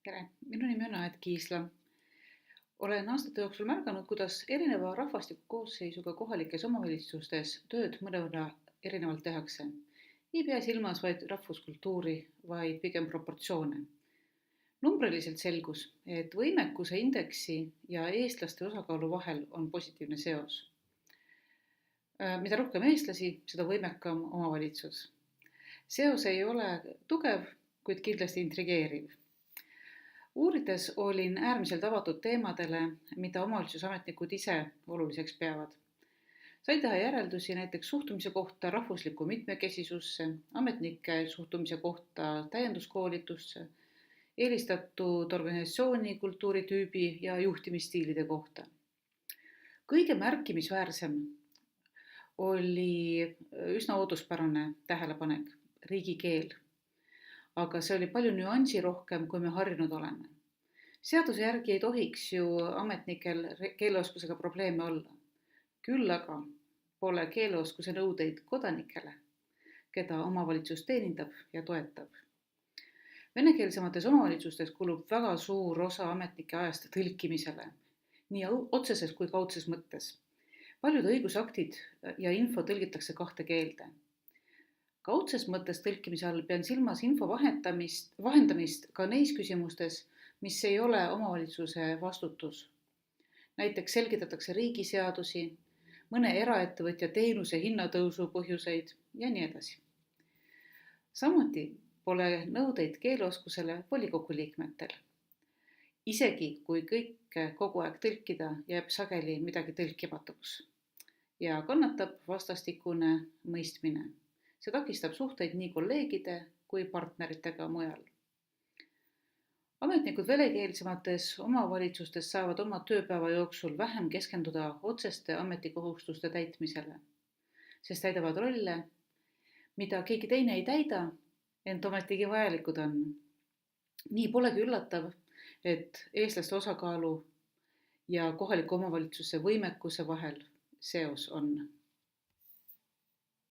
Tere, minu nimi on Aet Kiisla. Olen aastate jooksul märganud, kuidas erineva rahvastiku koosseisuga kohalikes omavalitsustes tööd mõnevõrra erinevalt tehakse. Ei pea silmas vaid rahvuskultuuri, vaid pigem proportsioone. Numbriliselt selgus, et võimekuse indeksi ja eestlaste osakaalu vahel on positiivne seos. Mida rohkem eestlasi, seda võimekam omavalitsus. Seos ei ole tugev, kuid kindlasti intrigeeriv. Uurides olin äärmiselt avatud teemadele, mida omavalitsusametnikud ise oluliseks peavad. Sain teha järeldusi näiteks suhtumise kohta rahvuslikku mitmekesisusse, ametnike suhtumise kohta täienduskoolitusse, eelistatud organisatsiooni, kultuuritüübi ja juhtimisstiilide kohta. Kõige märkimisväärsem oli üsna ootuspärane tähelepanek, riigikeel. Aga see oli palju nüansi rohkem, kui me harjunud oleme. Seaduse järgi ei tohiks ju ametnikel keeleoskusega probleeme olla. Küll aga pole keeleoskuse nõudeid kodanikele, keda omavalitsus teenindab ja toetab. Venekeelsemates omavalitsustes kulub väga suur osa ametnike ajast tõlkimisele, nii otseses kui kaudses mõttes. Paljud õigusaktid ja info tõlgitakse 2 keelde. Kaudses mõttes tõlkimise all pean silmas info vahendamist ka neis küsimustes, mis ei ole omavalitsuse vastutus. Näiteks selgitatakse riigiseadusi, mõne eraettevõtja teenuse hinnatõusu põhjuseid ja nii edasi. Samuti pole nõudeid keeleoskusele volikogu liikmetel. Isegi kui kõike kogu aeg tõlkida, jääb sageli midagi tõlkimatuks ja kannatab vastastikune mõistmine. See takistab suhteid nii kolleegide kui partneritega mujal. Ametnikud venekeelsemates omavalitsustes saavad oma tööpäeva jooksul vähem keskenduda otseste ametikohustuste täitmisele, sest täidavad rolle, mida keegi teine ei täida, ent ometigi vajalikud on. Nii polegi üllatav, et eestlaste osakaalu ja kohaliku omavalitsuse võimekuse vahel seos on.